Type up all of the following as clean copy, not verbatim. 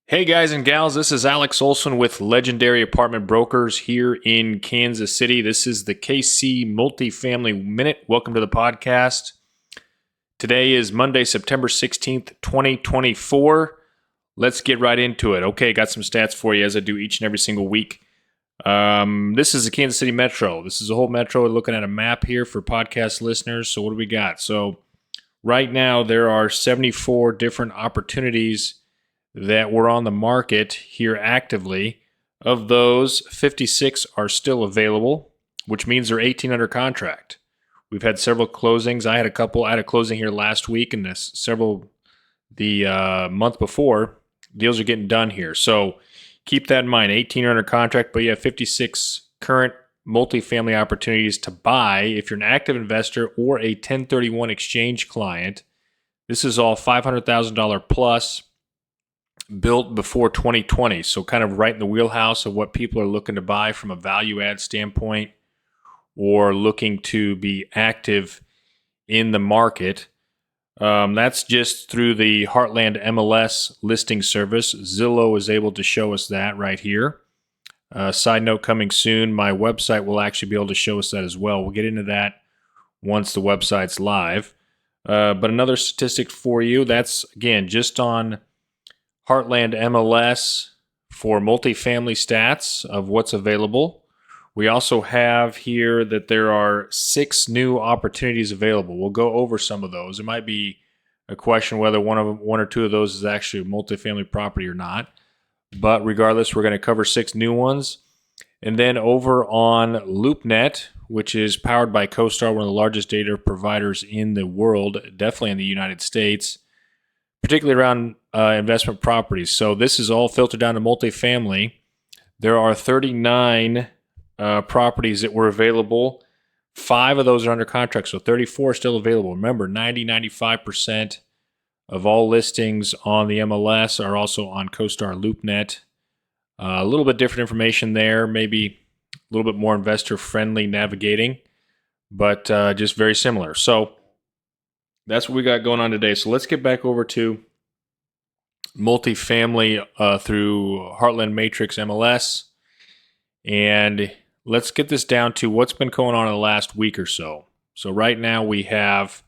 Hey guys and gals, this is Alex Olson with Legendary Apartment Brokers here in Kansas City. This is the KC Multifamily Minute. Welcome to the podcast. Today is Monday, September 16th, 2024. Let's get right into it. Okay, got some stats for you as I do each and every single week. This is the Kansas City Metro. This is a whole metro. We're looking at a map here for podcast listeners. So what do we got? So right now there are 74 different opportunities that were on the market here actively. Of those, 56 are still available, which means they're 18 under contract. We've had several closings. I had a closing here last week, and the month before. Deals are getting done here. So keep that in mind. 18 are under contract, but you have 56 current multifamily opportunities to buy if you're an active investor or a 1031 exchange client. This is all $500,000 plus, built before 2020, so kind of right in the wheelhouse of what people are looking to buy from a value add standpoint or looking to be active in the market. That's just through the Heartland MLS listing service. Zillow is able to show us that right here. Side note coming soon, my website will actually be able to show us that as well. We'll get into that once the website's live. But another statistic for you, that's again just on Heartland MLS for multifamily stats of what's available. We also have here that there are 6 new opportunities available. We'll go over some of those. There might be a question whether one or two of those is actually a multifamily property or not. But regardless, we're going to cover 6 new ones. And then over on LoopNet, which is powered by CoStar, one of the largest data providers in the world, definitely in the United States, particularly around investment properties. So this is all filtered down to multifamily. There are 39 properties that were available. 5 of those are under contract, so 34 are still available. Remember, 95% of all listings on the MLS are also on CoStar LoopNet. A little bit different information there, maybe a little bit more investor-friendly navigating, but just very similar. So that's what we got going on today. So let's get back over to multifamily through Heartland Matrix MLS. And let's get this down to what's been going on in the last week or so. So right now we have,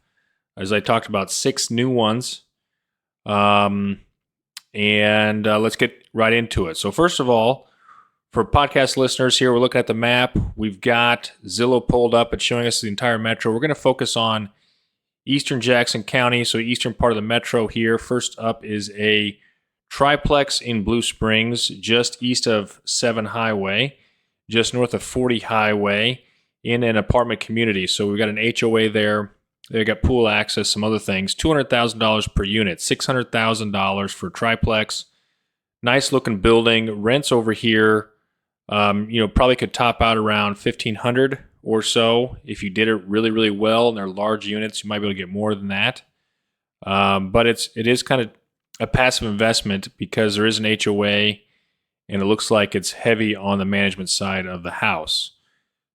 as I talked about, 6 new ones. And let's get right into it. So first of all, for podcast listeners here, we're looking at the map. We've got Zillow pulled up. It's showing us the entire metro. We're going to focus on Eastern Jackson County, so eastern part of the metro here. First up is a triplex in Blue Springs, just east of 7 Highway, just north of 40 Highway, in an apartment community. So we've got an HOA there. They got pool access, some other things. $200,000 per unit, $600,000 for triplex. Nice looking building. Rents over here, probably could top out around $1,500 or so. If you did it really, really well, and they're large units, you might be able to get more than that. But it is kind of a passive investment because there is an HOA, and it looks like it's heavy on the management side of the house.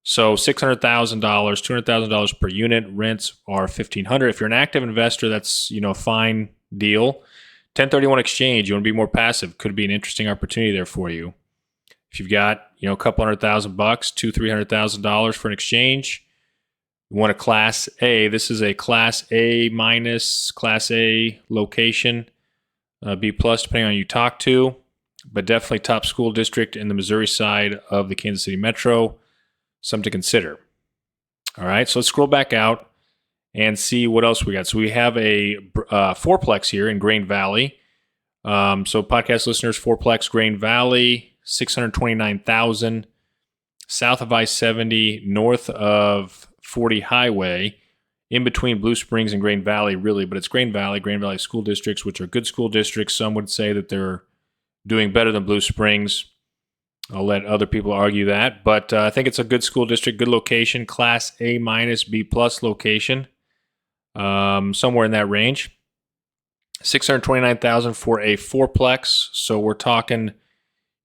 So $600,000, $200,000 per unit. Rents are $1,500. If you're an active investor, that's a fine deal. 1031 exchange, you want to be more passive, could be an interesting opportunity there for you. If you've got a couple $100,000, $200,000-$300,000 for an exchange, you want a Class A. This is a Class A minus, Class A location, B plus depending on who you talk to, but definitely top school district in the Missouri side of the Kansas City Metro. Something to consider. All right, so let's scroll back out and see what else we got. So we have a fourplex here in Grain Valley. So podcast listeners, fourplex Grain Valley, $629,000, south of I-70, north of 40 Highway, in between Blue Springs and Grain Valley, really, but it's Grain Valley school districts, which are good school districts. Some would say that they're doing better than Blue Springs. I'll let other people argue that, but I think it's a good school district, good location, Class A minus, B plus location, somewhere in that range. $629,000 for a fourplex. So we're talking,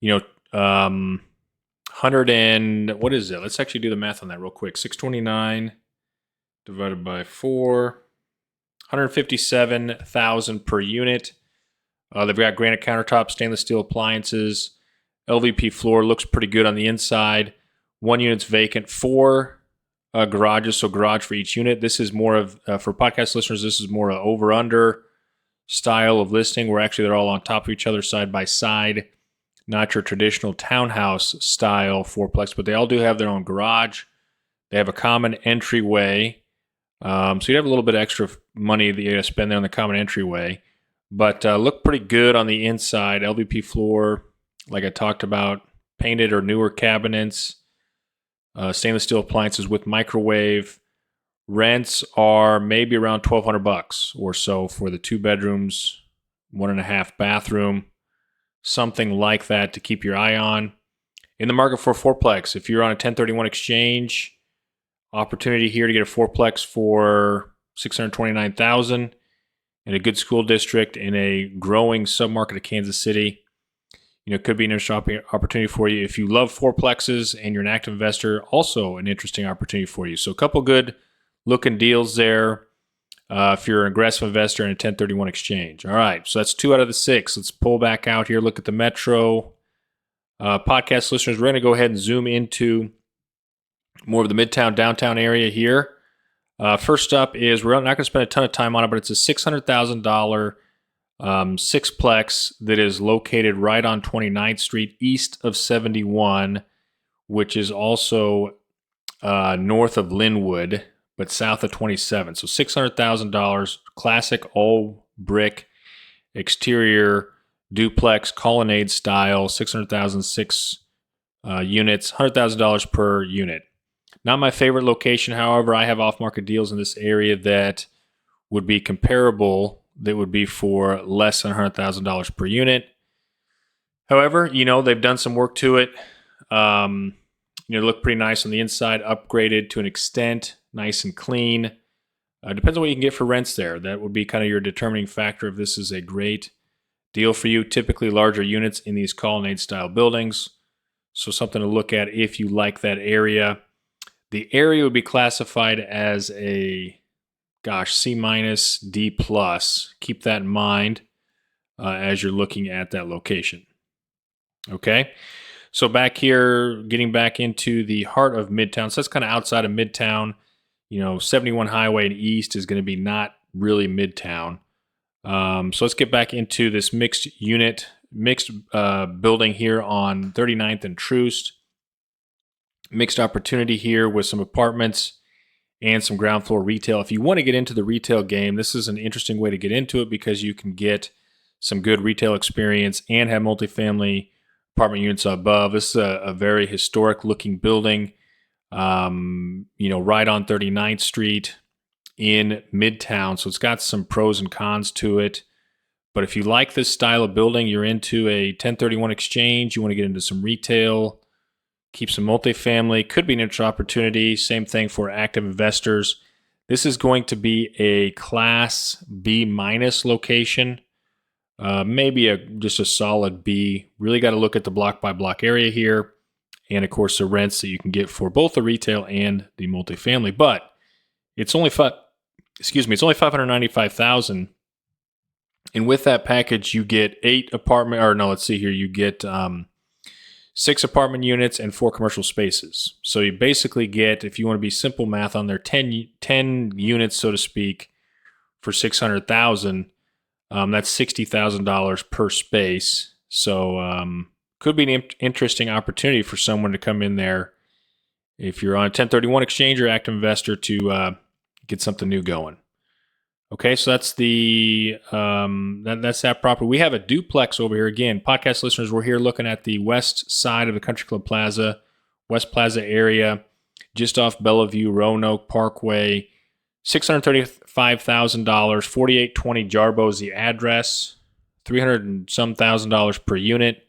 100 and what is it? Let's actually do the math on that real quick. 629 divided by 4, $157,000 per unit. They've got granite countertops, stainless steel appliances, LVP floor, looks pretty good on the inside. One unit's vacant, four garages, so garage for each unit. This is more of, for podcast listeners, this is more an over-under style of listing where actually they're all on top of each other side by side. Not your traditional townhouse style fourplex, but they all do have their own garage. They have a common entryway. So you have a little bit extra money that you got to spend there on the common entryway. But look pretty good on the inside. LVP floor, like I talked about, painted or newer cabinets, stainless steel appliances with microwave. Rents are maybe around $1,200 or so for the 2 bedrooms, 1.5 bathroom, something like that to keep your eye on. In the market for a fourplex, if you're on a 1031 exchange, opportunity here to get a fourplex for $629,000 in a good school district in a growing submarket of Kansas City. Could be an interesting opportunity for you. If you love fourplexes and you're an active investor, also an interesting opportunity for you. So a couple good looking deals there if you're an aggressive investor in a 1031 exchange. All right, so that's 2 out of the 6. Let's pull back out here, look at the Metro. Podcast listeners, we're going to go ahead and zoom into more of the Midtown, downtown area here. First up is, we're not going to spend a ton of time on it, but it's a $600,000 sixplex that is located right on 29th Street, east of 71, which is also north of Linwood, but south of 27. So $600,000, classic all brick exterior duplex colonnade style, 600,000, 6 units, $100,000 per unit. Not my favorite location. However, I have off-market deals in this area that would be comparable, that would be for less than $100,000 per unit. However, they've done some work to it. They look pretty nice on the inside, upgraded to an extent, nice and clean. Depends on what you can get for rents there. That would be kind of your determining factor if this is a great deal for you. Typically larger units in these colonnade-style buildings. So something to look at if you like that area. The area would be classified as a, C minus, D plus. Keep that in mind as you're looking at that location. Okay, so back here, getting back into the heart of Midtown. So that's kind of outside of Midtown. 71 Highway and East is going to be not really Midtown. So let's get back into this mixed building here on 39th and Troost. Mixed opportunity here with some apartments and some ground floor retail. If you want to get into the retail game, this is an interesting way to get into it because you can get some good retail experience and have multifamily apartment units above. This is a very historic looking building, right on 39th Street in Midtown. So it's got some pros and cons to it. But if you like this style of building, you're into a 1031 exchange, you want to get into some retail, keep some multifamily, could be an interesting opportunity. Same thing for active investors. This is going to be a Class B minus location, maybe just a solid B. Really got to look at the block by block area here, and of course the rents that you can get for both the retail and the multifamily. But it's only $595,000, and with that package you get 6 apartment units and 4 commercial spaces. So you basically get, if you want to be simple math on there, 10 units, so to speak, for $600,000. That's $60,000 per space. So could be an interesting opportunity for someone to come in there if you're on a 1031 exchange or active investor to get something new going. Okay, so that's that's that property. We have a duplex over here. Again, podcast listeners, we're here looking at the west side of the Country Club Plaza, West Plaza area, just off Bellevue, Roanoke Parkway. $635,000, 4820 Jarbo is the address, $300 and some thousand per unit.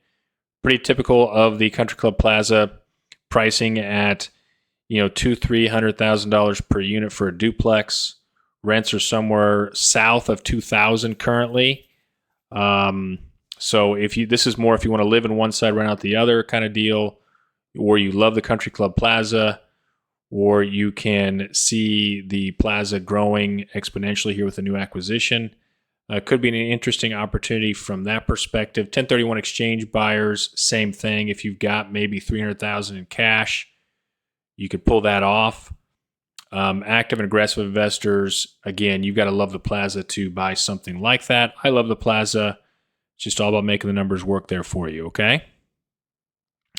Pretty typical of the Country Club Plaza pricing at $200,000-$300,000 per unit for a duplex. Rents are somewhere south of $2,000 currently. So this is more if you want to live in one side, rent out the other kind of deal, or you love the Country Club Plaza, or you can see the plaza growing exponentially here with a new acquisition. Could be an interesting opportunity from that perspective. 1031 exchange buyers, same thing. If you've got maybe $300,000 in cash, you could pull that off. Active and aggressive investors, again, you've got to love the plaza to buy something like that. I love the plaza. It's just all about making the numbers work there for you, okay?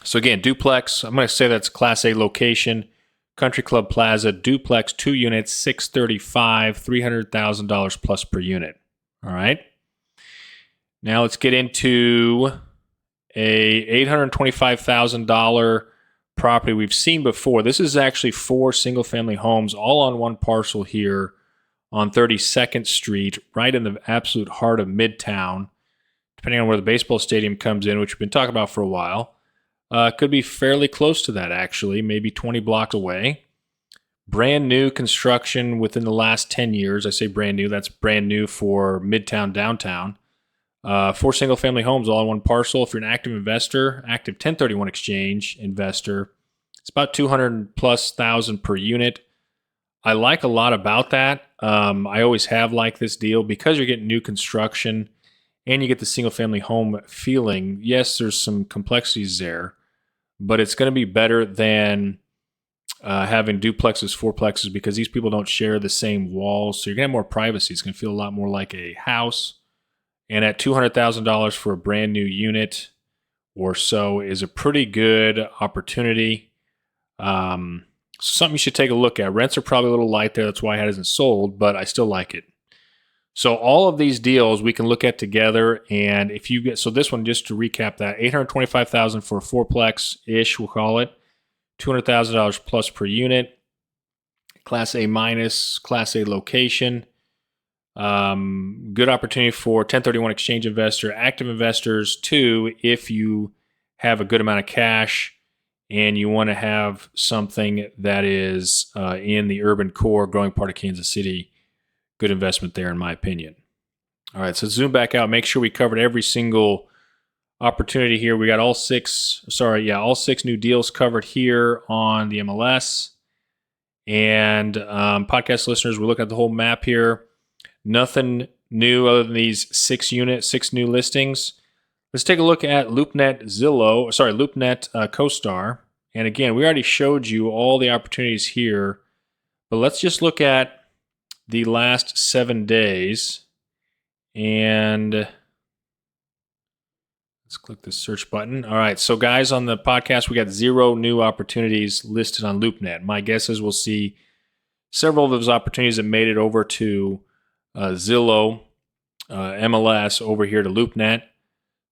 So again, duplex, I'm going to say that's Class A location. Country Club Plaza, duplex, 2 units, $635, $300,000 plus per unit. All right. Now let's get into a $825,000 property we've seen before. This is actually 4 single-family homes all on one parcel here on 32nd Street, right in the absolute heart of Midtown, depending on where the baseball stadium comes in, which we've been talking about for a while. Could be fairly close to that, actually, maybe 20 blocks away. Brand new construction within the last 10 years. I say brand new. That's brand new for Midtown, downtown. 4 single-family homes all on one parcel. If you're an active investor, active 1031 exchange investor, it's about $200,000+ per unit. I like a lot about that. I always have liked this deal because you're getting new construction and you get the single-family home feeling. Yes, there's some complexities there, but it's going to be better than having duplexes, fourplexes, because these people don't share the same walls. So you're going to have more privacy. It's going to feel a lot more like a house. And at $200,000 for a brand new unit or so is a pretty good opportunity. Something you should take a look at. Rents are probably a little light there. That's why it hasn't sold, but I still like it. So all of these deals we can look at together. And if you get, so this one, just to recap that, $825,000 for a fourplex-ish, we'll call it. $200,000 plus per unit, Class A minus, Class A location. Good opportunity for 1031 exchange investor, active investors too, if you have a good amount of cash and you want to have something that is in the urban core, growing part of Kansas City. Good investment there, in my opinion. All right, so zoom back out. Make sure we covered every single opportunity here. We got all 6 new deals covered here on the MLS. And podcast listeners, we're looking at the whole map here. Nothing new other than these 6 new listings. Let's take a look at LoopNet CoStar. And again, we already showed you all the opportunities here, but let's just look at the last 7 days. And let's click the search button. All right, so guys, on the podcast, we got 0 new opportunities listed on LoopNet. My guess is we'll see several of those opportunities that made it over to Zillow, MLS, over here to LoopNet.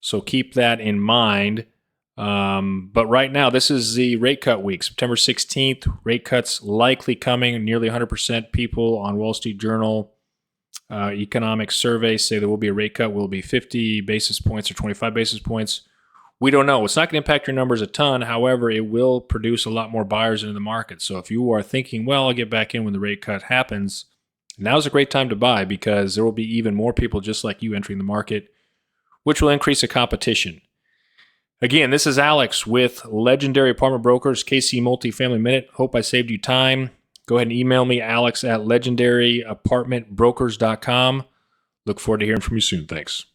So keep that in mind. But right now, this is the rate cut week, September 16th. Rate cuts likely coming. Nearly 100% people on Wall Street Journal economic surveys say there will be a rate cut. Will it be 50 basis points or 25 basis points? We don't know. It's not going to impact your numbers a ton. However, it will produce a lot more buyers into the market. So if you are thinking, well, I'll get back in when the rate cut happens, now's a great time to buy because there will be even more people just like you entering the market, which will increase the competition. Again, this is Alex with Legendary Apartment Brokers, KC Multifamily Minute. Hope I saved you time. Go ahead and email me, alex@legendaryapartmentbrokers.com. Look forward to hearing from you soon. Thanks.